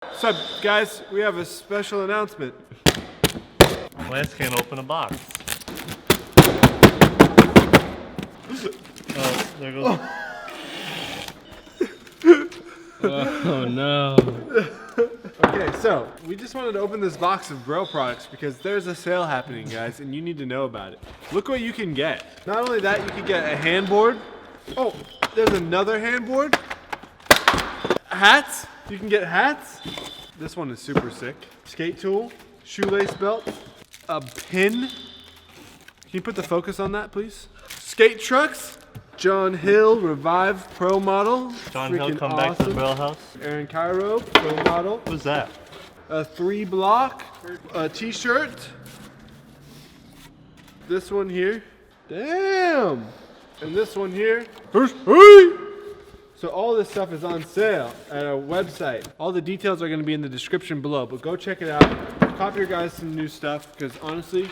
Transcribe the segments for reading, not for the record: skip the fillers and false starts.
What's up, guys? We have a special announcement. Lance can't open a box. Oh, there goes. Oh no. Okay, so we just wanted to open this box of Braille products because there's a sale happening, guys, and you need to know about it. Look what you can get. Not only that, you can get a handboard. Oh, there's another handboard. Hats. You can get hats. This one is super sick. Skate tool, shoelace belt, a pin. Can you put the focus on that, please? Skate trucks. John Hill Revive Pro model. John Hill, Freaking come back to the Braille house. Aaron Kyro Pro model. Who's that? A 3-block, a t-shirt. This one here. Damn. And this one here. So all this stuff is on sale at our website. All the details are going to be in the description below, but go check it out. Copy your guys some new stuff, because honestly,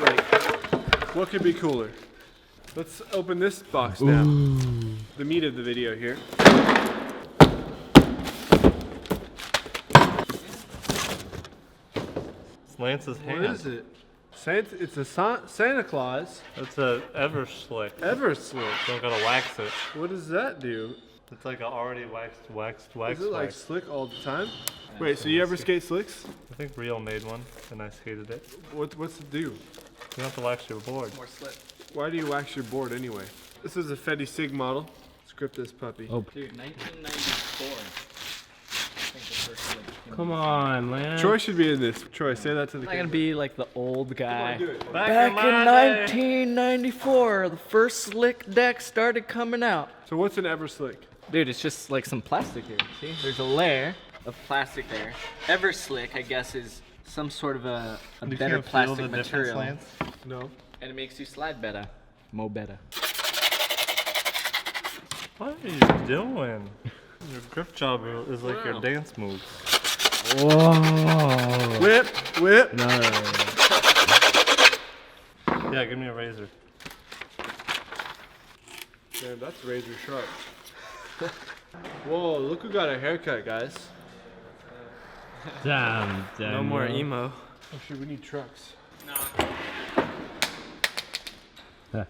like, what could be cooler? Let's open this box now. Ooh. The meat of the video here. It's Lance's hand. What is it? It's a Santa Claus. It's a Everslick. Everslick. Don't gotta wax it. What does that do? It's like an already waxed wax. Is it like slick all the time? Wait, so you ever skate slicks? I think Rio made one, and I skated it. What's it do? You don't have to wax your board. More slick. Why do you wax your board anyway? This is a Fetty Sig model. Let's grip this puppy. Oh. Dude, 1994. I think the first slick. Come on, man. Troy should be in this. Troy, say that to the I'm not camera. gonna be like the old guy. Come on, do it. Back in 1994, the first slick deck started coming out. So what's an Everslick? Dude, it's just like some plastic here. See, there's a layer of plastic there. Everslick, I guess, is some sort of a You better can't feel plastic the difference, material, Lance? No. and it makes you slide better, mo better. What are you doing? Your grip job is like your dance moves. Whoa. Whip, whip. No. Yeah, give me a razor. Damn, that's razor sharp. Whoa, look who got a haircut, guys. Damn. No more emo. Oh shit, we need trucks. Here,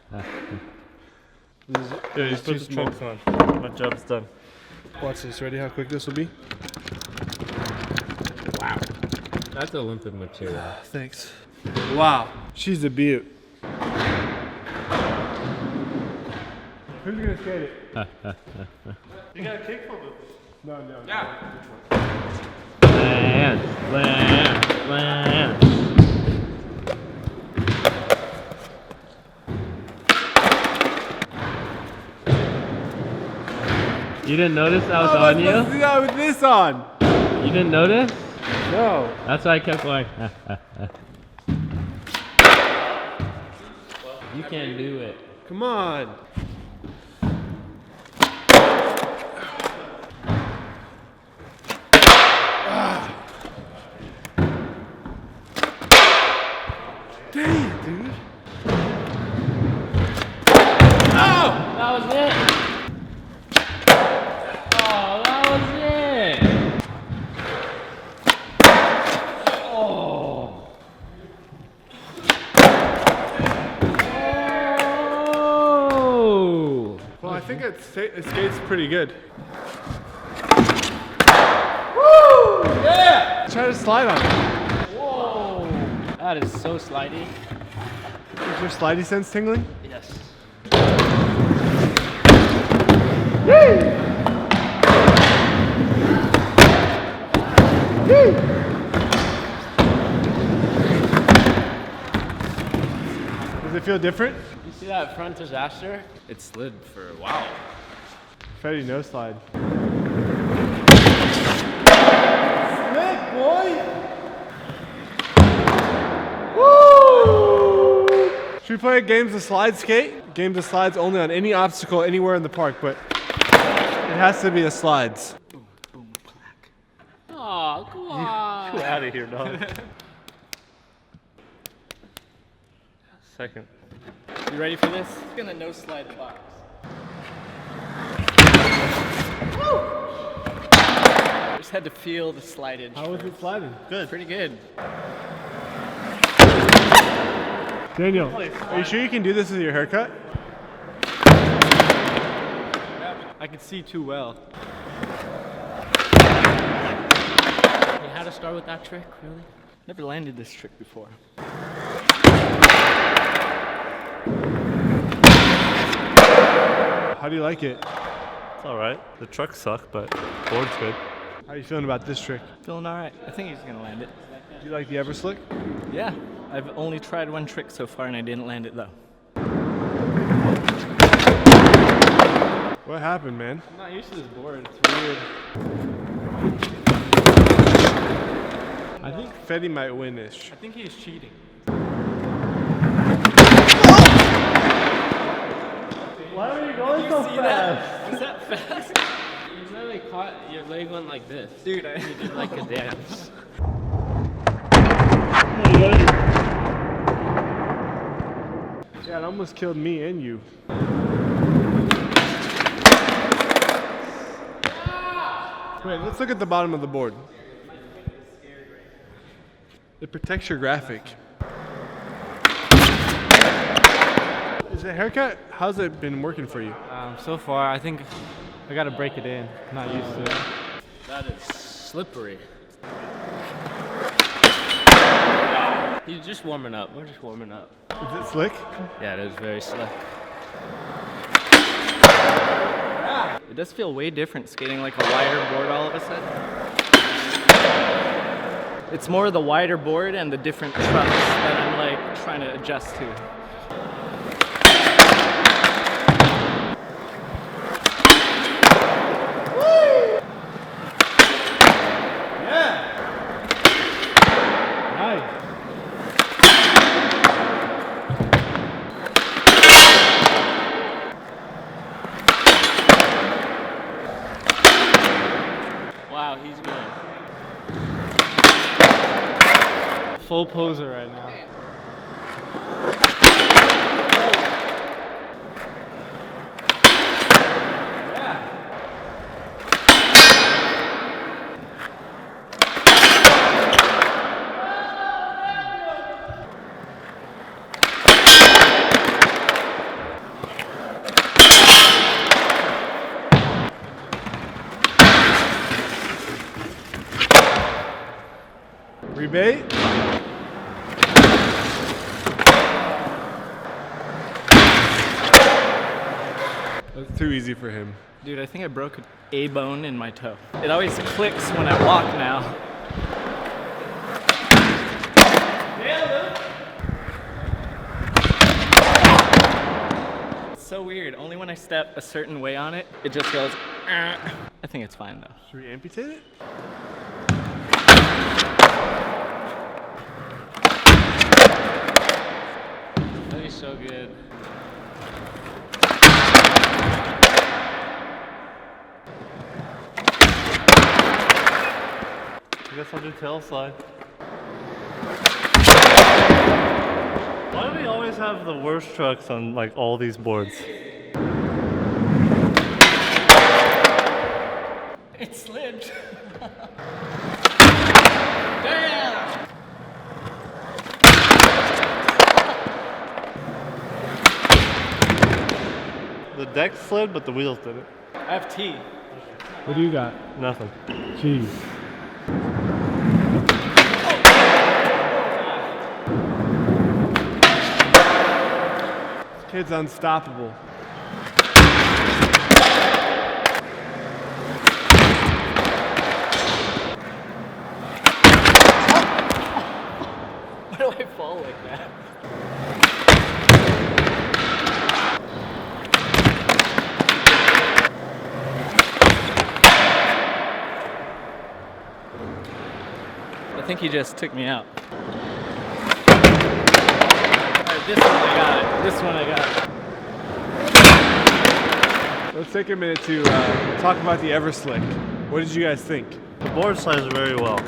you put the trunks on. My job's done. Watch this, ready how quick this will be? Wow. That's Olympic material. Thanks. Wow, she's a beaut. Who's gonna skate it? You got a kickflip. No. Yeah. Lance. You didn't notice I was on you? Let's do that with this on. You didn't notice? No. That's why I kept going. You can't do it. Come on. Dang it, dude. That was it. Oh, that was it. Oh. Oh. Well, I think it skates pretty good. Woo! Yeah! Try to slide on it. Whoa! That is so slidey. Is your slidey sense tingling? Yes. Does it feel different? You see that front disaster? It slid for a while. Fetty no slide. Slick, boy! Woo! Should we play games of slide skate? Games of slides only on any obstacle anywhere in the park, but it has to be a slides. Boom, boom, clack. Oh, come on. Get out of here, dog. Second. You ready for this? It's gonna no slide the box. had to feel the slidage. How was it sliding? Good. Pretty good. Daniel, are you sure you can do this with your haircut? I can see too well. You had to start with that trick, really? Never landed this trick before. How do you like it? It's alright. The trucks suck, but board's good. How are you feeling about this trick? Feeling all right. I think he's gonna land it. Do you like the Everslick? Yeah, I've only tried one trick so far and I didn't land it though. What happened, man? I'm not used to this board. It's weird. I think Fetty might win-ish. I think he's cheating. Why are you going so fast? Was that fast? You literally caught your leg went like this. Dude, You did like a dance. Yeah, it almost killed me and you. Wait, let's look at the bottom of the board. It protects your graphic. Is the haircut, how's it been working for you? So far, I think I gotta break it in. Not used to it. That is slippery. He's just warming up. We're just warming up. Is it slick? Yeah, it is very slick. It does feel way different skating like a wider board all of a sudden. It's more the wider board and the different trucks that I'm like trying to adjust to. Wow, he's good. Full poser right now. Rebate? That's too easy for him. Dude, I think I broke an A bone in my toe. It always clicks when I walk now. It's so weird. Only when I step a certain way on it, it just goes. I think it's fine though. Should we amputate it? That is so good. I guess I'll do tail slide. Why do we always have the worst trucks on like all these boards? It slid. Damn! The deck slid, but the wheels didn't. I have T. What do you got? Nothing. Jeez. This kid's unstoppable. Why do I fall like that? I think he just took me out. Alright, this one I got it. This one I got it. Let's take a minute to talk about the Everslick. What did you guys think? The board slides very well.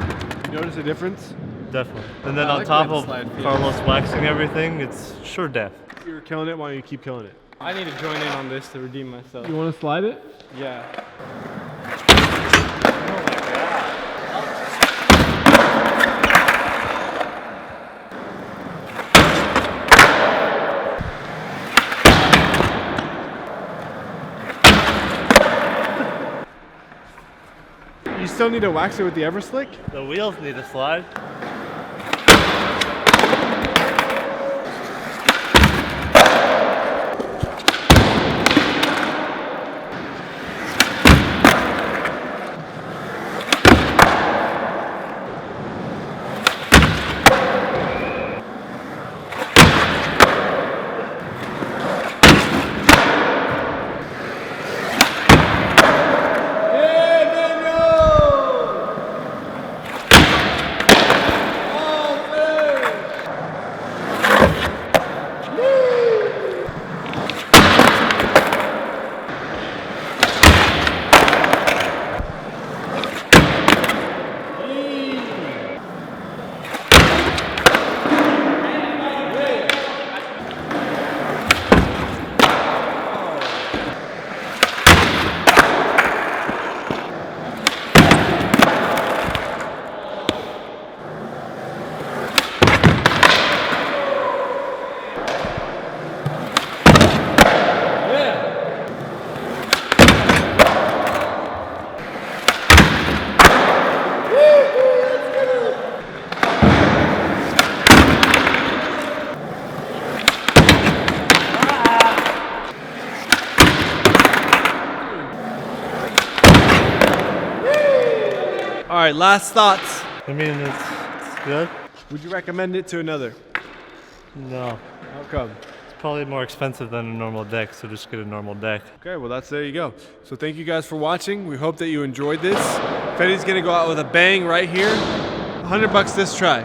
You notice a difference? Definitely. And then I on like top the of slide feel. Carlos waxing everything, it's sure death. You were killing it. Why don't you keep killing it? I need to join in on this to redeem myself. You want to slide it? Yeah. Oh my god. still need to wax it with the Everslick? The wheels need to slide. All right, last thoughts. I mean, it's good. Would you recommend it to another? No. How come? It's probably more expensive than a normal deck, so just get a normal deck. Okay, well there you go. So thank you guys for watching. We hope that you enjoyed this. Fetty's gonna go out with a bang right here. $100 this try.